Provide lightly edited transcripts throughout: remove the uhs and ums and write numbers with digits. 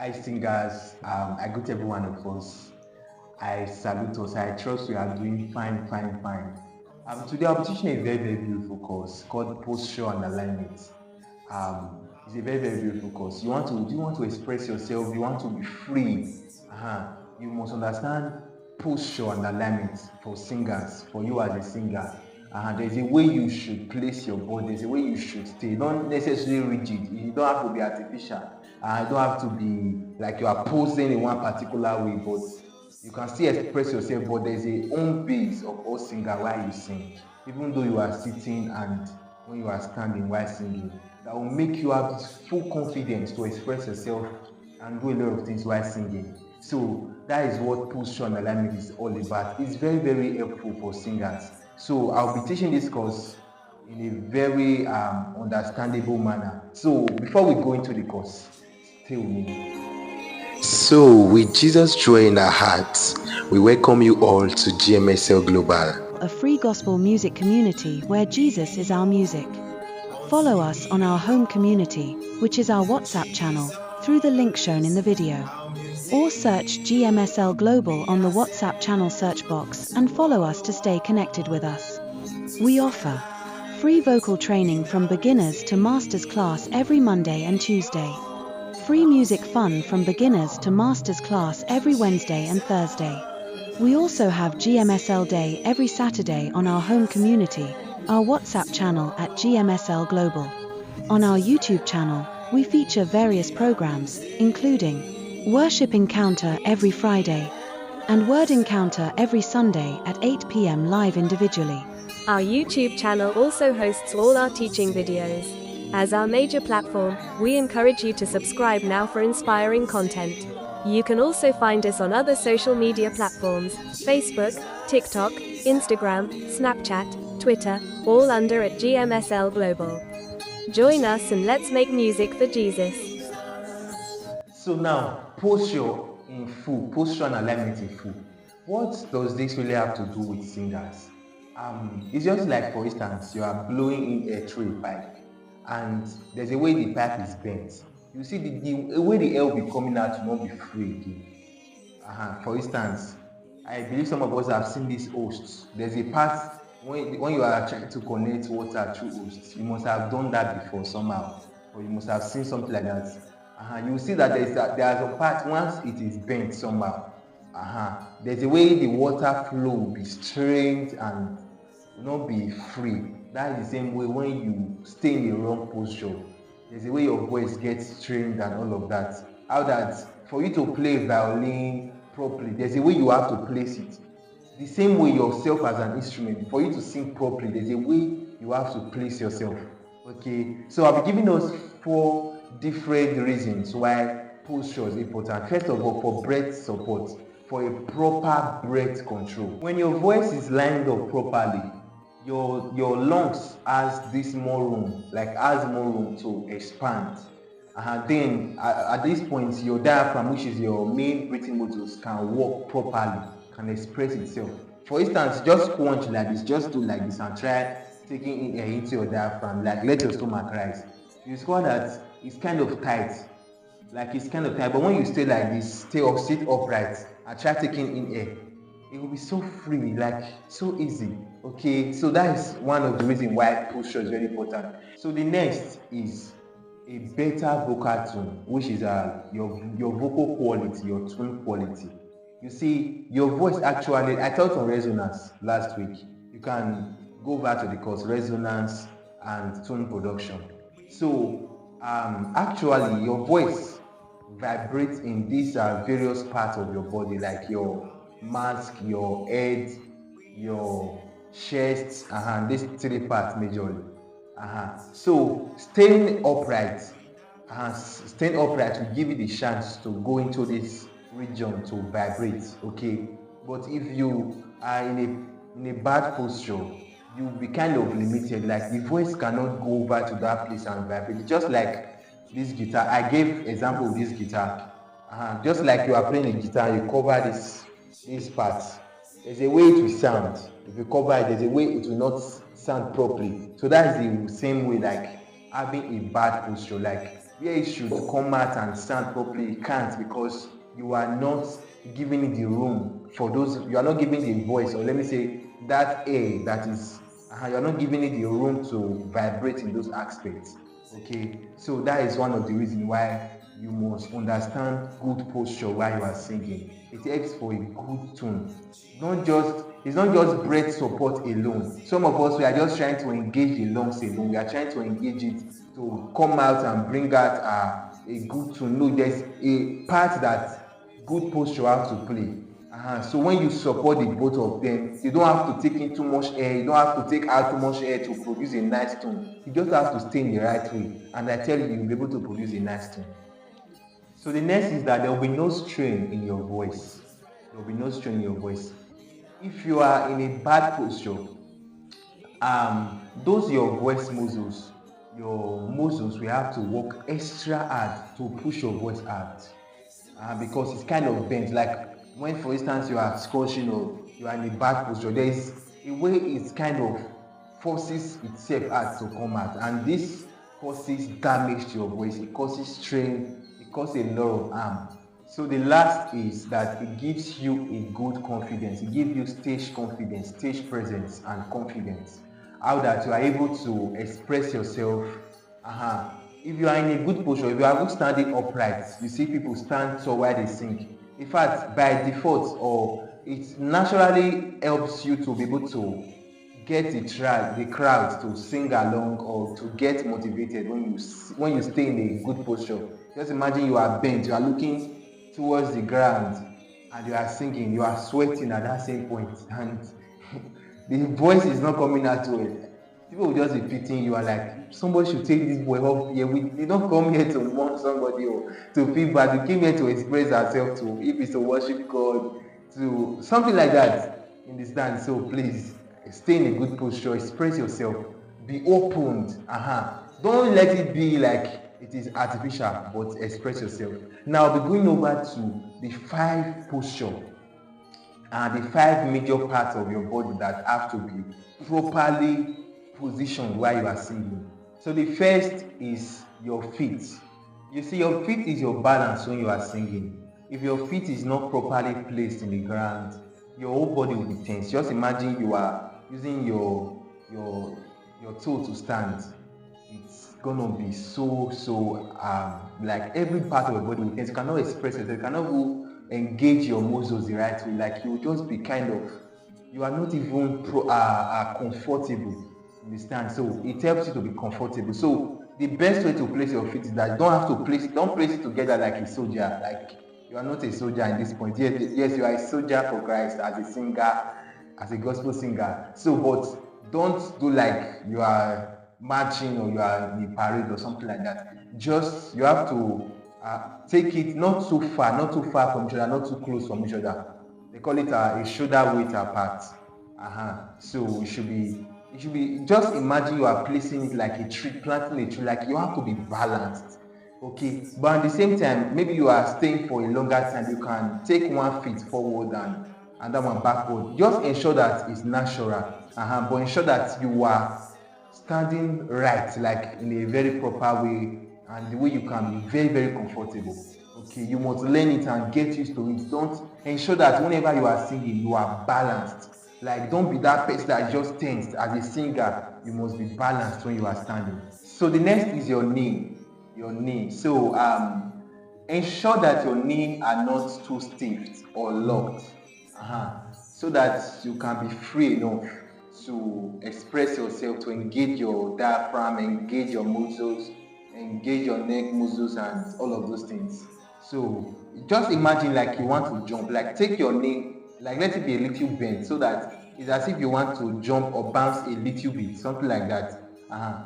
Hi singers, I greet every one of us. I salute us. I trust we are doing fine, fine, fine. Today I'll be teaching a very, very beautiful course called Posture and Alignment. It's a very, very beautiful course. Do you want to express yourself? You want to be free. You must understand posture and alignment for singers, for you as a singer. There's a way you should place your body, there's a way you should stay, not necessarily rigid. You don't have to be artificial. You don't have to be like you are posing in one particular way, but you can still express yourself. But there's a own base of all singer while you sing, even though you are sitting and when you are standing while singing, that will make you have this full confidence to express yourself and do a lot of things while singing. So that is what posture and alignment is all about. It's very, very helpful for singers. So I'll be teaching this course in a very understandable manner. So before we go into the course, stay with me. So, with Jesus joy in our hearts, we welcome you all to GMSL Global, a free gospel music community where Jesus is our music. Follow us on our home community, which is our WhatsApp channel, through the link shown in the video. Or search GMSL Global on the WhatsApp channel search box and follow us to stay connected with us. We offer free vocal training from beginners to master's class every Monday and Tuesday. Free music fun from beginners to master's class every Wednesday and Thursday. We also have GMSL Day every Saturday on our home community, our WhatsApp channel at GMSL Global. On our YouTube channel, we feature various programs, including Worship Encounter every Friday and Word Encounter every Sunday at 8 p.m. live individually. Our YouTube channel also hosts all our teaching videos. As our major platform, we encourage you to subscribe now for inspiring content. You can also find us on other social media platforms, Facebook, TikTok, Instagram, Snapchat, Twitter, all under at GMSL Global. Join us and let's make music for Jesus. So now, posture in full, posture and alignment in full. What does this really have to do with singers? It's just like, for instance, you are blowing in air through a pipe, and there's a way the pipe is bent. You see the way the air will be coming out will not be free again. For instance, I believe some of us have seen these hosts. There's a part when you are trying to connect water through hosts. You must have done that before somehow, or you must have seen something like that. You will see that there's a part once it is bent somehow. There's a way the water flow will be strained and will not be free. That is the same way when you stay in the wrong posture. There's a way your voice gets strained and all of that. How that for you to play violin properly, there's a way you have to place it. The same way yourself as an instrument, for you to sing properly, there's a way you have to place yourself. Okay, so I'll be giving us 4 different reasons why posture is important. First of all, for breath support, for a proper breath control. When your voice is lined up properly, your lungs has more room to expand. Then at this point, your diaphragm, which is your main breathing muscles, can work properly, can express itself. For instance, just squinch like this, just do like this and try taking in air into your diaphragm, like let your stomach rise. You discover that it's kind of tight, but when you stay like this, sit upright and try taking in air, it will be so free, like so easy. Okay, so that is one of the reasons why posture is very important. So the next is a better vocal tone, which is your vocal quality, your tone quality. You see, your voice actually, I taught on resonance last week. You can go back to the course, resonance and tone production. So actually your voice vibrates in these various parts of your body, like your mask, your head, your chest, these 3 parts majorly. So staying upright will give you the chance to go into this region to vibrate. Okay, but if you are in a bad posture, you'll be kind of limited, like the voice cannot go over to that place and vibrate. Just like this guitar, I gave example of this guitar. Just like you are playing a guitar, you cover this part, there's a way it will sound. If you cover it, there's a way it will not sound properly. So that is the same way, like having a bad posture. Like where it should come out and stand properly, it can't, because you are not giving it the room for those, you are not giving the voice, or let me say that air that is, you are not giving it the room to vibrate in those aspects. Okay, so that is one of the reasons why you must understand good posture while you are singing. It helps for a good tone. It's not just breath support alone. Some of us, we are just trying to engage the lungs alone. We are trying to engage it to come out and bring out a good tone. No, there's a part that good posture has to play. So when you support the both of them, you don't have to take in too much air, you don't have to take out too much air to produce a nice tone. You just have to stay in the right way, and I tell you, you'll be able to produce a nice tone. So the next is that there will be no strain in your voice. There will be no strain in your voice. If you are in a bad posture, those your voice muscles, will have to work extra hard to push your voice out, because it's kind of bent. Like when, for instance, you are scratching or you are in a bad posture, there is a way it kind of forces itself out to come out, and this causes damage to your voice. It causes strain. It causes a lot of harm. So the last is that it gives you a good confidence. It gives you stage confidence, stage presence, and confidence. How that you are able to express yourself. If you are in a good posture, if you are standing upright, you see people stand tall while they sing. In fact, by default, or it naturally helps you to be able to get the crowd to sing along or to get motivated when you stay in a good posture. Just imagine you are bent, you are looking towards the ground, and you are singing, you are sweating at that same point, and the voice is not coming out well. People will just be pitying you, are like, somebody should take this boy off here. We don't come here to mourn somebody or to feel bad. We came here to express ourselves, to, if it's to worship God, to something like that. Understand? So please stay in a good posture, express yourself, be opened. Don't let it be like it is artificial, but express yourself. Now I'll be going over to the 5 posture and the 5 major parts of your body that have to be properly positioned while you are singing. So the first is your feet. You see, your feet is your balance when you are singing. If your feet is not properly placed in the ground, your whole body will be tense. Just imagine you are using your toe to stand. It's gonna be so like every part of your body will tense. You cannot express yourself. You cannot engage your muscles the right way. Like you will just be you are not even comfortable. Understand? So it helps you to be comfortable. So the best way to place your feet is that you don't place it together like a soldier. Like you are not a soldier at this point. Yes, you are a soldier for Christ as a singer, as a gospel singer. So, but don't do like you are marching or you are in a parade or something like that. Just you have to take it not too far from each other, not too close from each other. They call it a shoulder width apart. So it should be. Just imagine you are placing it like a tree, planting a tree. Like you have to be balanced. Okay, but at the same time, maybe you are staying for a longer time. You can take 1 foot forward and that one backward. Just ensure that it's natural. But ensure that you are standing right, like in a very proper way, and the way you can be very, very comfortable. Okay, you must learn it and get used to it. Don't ensure that whenever you are singing, you are balanced. Like, don't be that person that is just tensed. As a singer, you must be balanced when you are standing. So the next is your knee. Your knee. So ensure that your knee are not too stiff or locked, so that you can be free enough to express yourself, to engage your diaphragm, engage your muscles, engage your neck muscles, and all of those things. So just imagine like you want to jump. Like take your knee, like let it be a little bent, so that it's as if you want to jump or bounce a little bit, something like that.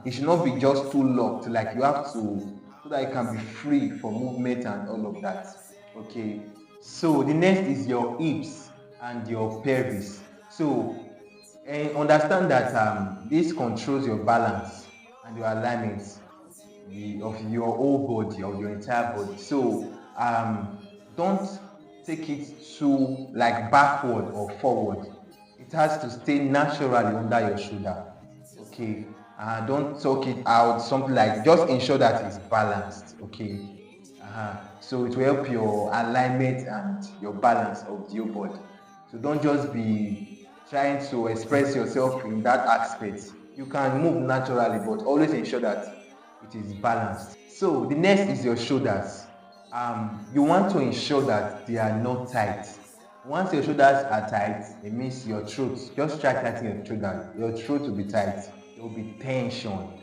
It should not be just too locked. Like you have to, so that it can be free for movement and all of that. Okay. So the next is your hips and your pelvis. So understand that this controls your balance and your alignment of your whole body, of your entire body. So don't take it too like backward or forward. It has to stay naturally under your shoulder. Okay. Don't talk it out, something like, just ensure that it's balanced, okay? So it will help your alignment and your balance of the whole body. So don't just be trying to express yourself in that aspect. You can move naturally, but always ensure that it is balanced. So the next is your shoulders. You want to ensure that they are not tight. Once your shoulders are tight, it means your throat. Just try tightening your shoulder. Your throat will be tight. There will be tension.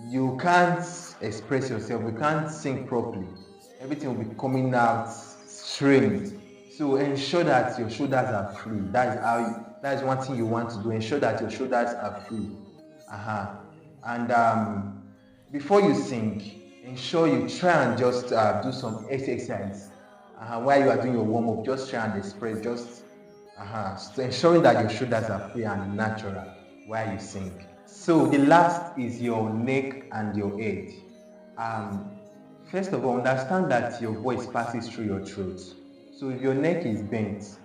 You can't express yourself. You can't sing properly. Everything will be coming out strained. So ensure that your shoulders are free. That's one thing you want to do. Ensure that your shoulders are free. And before you sing, ensure you try and just do some exercise. While you are doing your warm-up, just try and express, so ensuring that your shoulders are free and natural while you sing. So the last is your neck and your head. First of all, understand that your voice passes through your throat. So if your neck is bent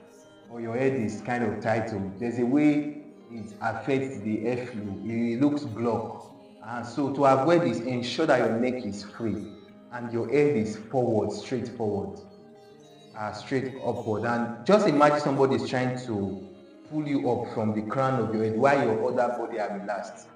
or your head is kind of tightened, there's a way it affects the airflow. It looks blocked. So to avoid this, ensure that your neck is free and your head is forward, straight forward. Straight upward. And just imagine somebody is trying to pull you up from the crown of your head while your other body are relaxed.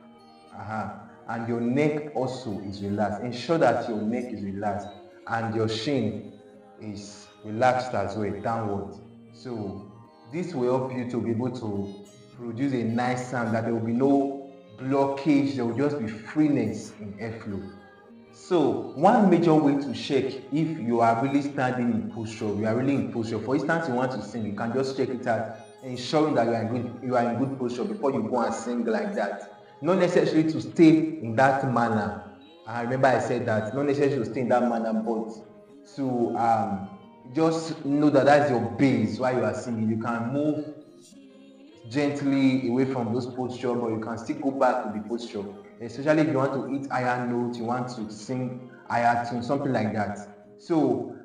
And your neck also is relaxed. Ensure that your neck is relaxed and your chin is relaxed as well, downward. So this will help you to be able to produce a nice sound, that there will be no blockage, there will just be freeness in airflow. So one major way to check if you are really standing in posture, you are really in posture. For instance, you want to sing, you can just check it out, ensuring that you are in good posture before you go and sing like that. Not necessary to stay in that manner. I remember I said that, not necessary to stay in that manner, but to just know that that's your base while you are singing. You can move gently away from those postures, but you can still go back to the posture. Especially if you want to hit higher notes, you want to sing higher tune, something like that. So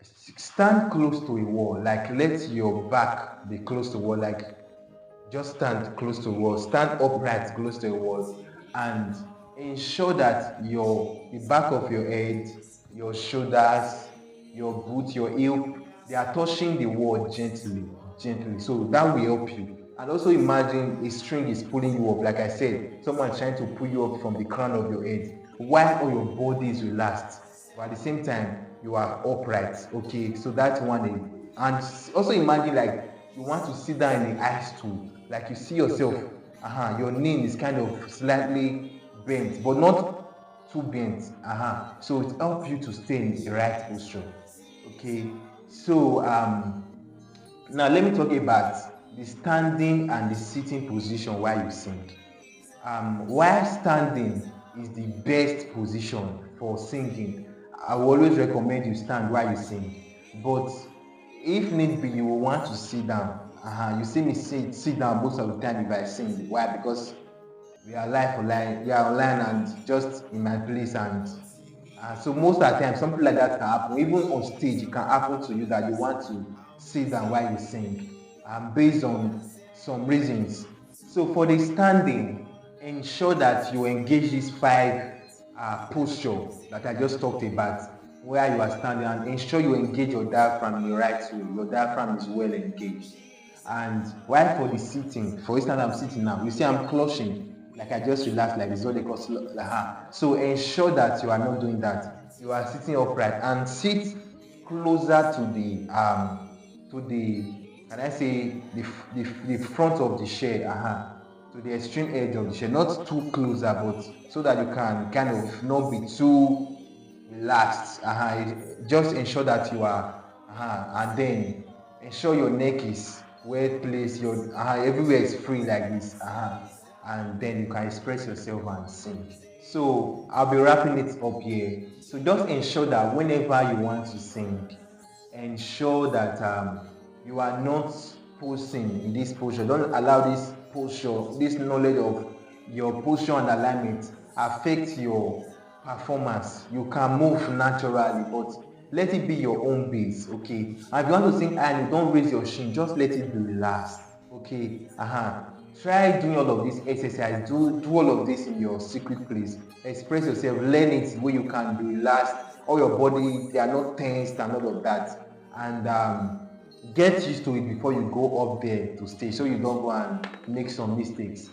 stand close to a wall, like let your back be close to the wall, like just stand close to the wall, stand upright close to the wall, and ensure that the back of your head, your shoulders, your boot, your heel, they are touching the wall gently. So that will help you. And also imagine a string is pulling you up. Like I said, someone is trying to pull you up from the crown of your head while all your body is relaxed, but at the same time you are upright. Okay, so that's one thing. And also imagine like you want to sit down in a high stool, like you see yourself, your knee is kind of slightly bent, but not too bent. So it helps you to stay in the right posture. Okay, so now let me talk about the standing and the sitting position while you sing. While standing is the best position for singing, I will always recommend you stand while you sing. But if need be, you will want to sit down. You see me sit down most of the time if I sing. Why? Because we are online and just in my place, and so most of the time something like that can happen. Even on stage, it can happen to you that you want to sit down while you sing, based on some reasons. So for the standing, ensure that you engage these 5 posture that I just talked about, where you are standing, and ensure you engage your diaphragm in the right way. Your diaphragm is well engaged. And while for the sitting, for instance, I'm sitting now, you see I'm clutching, like I just relaxed, like this is what they call So ensure that you are not doing that. You are sitting upright and sit closer to the can I say the front of the chair, to the extreme edge of the chair, not too closer, but so that you can kind of not be too relaxed. Just ensure that you are, and then ensure your neck is well placed, your everywhere is free like this, and then you can express yourself and sing. So I'll be wrapping it up here. So just ensure that whenever you want to sing, ensure that you are not posing in this posture. Don't allow this posture, this knowledge of your posture and alignment affect your performance. You can move naturally, but let it be your own base. Okay, and if you want to sing and you don't raise your chin, just let it be relaxed. Okay, Try doing all of this exercise. Do all of this in your secret place. Express yourself. Learn it the way you can. Be relaxed. All your body, they are not tensed and all of that. And get used to it before you go up there to stage, so you don't go and make some mistakes.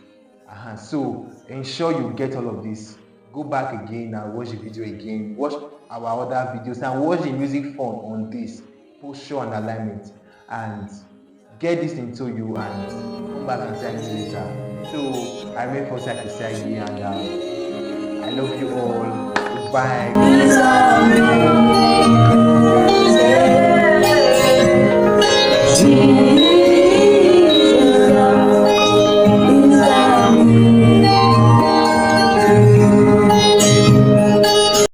So ensure you get all of this. Go back again and watch the video again. Watch our other videos and watch the music fun on this posture and alignment, and get this into you and come back and thank me later. So I remain for Sakisagi, and I love you all. Goodbye.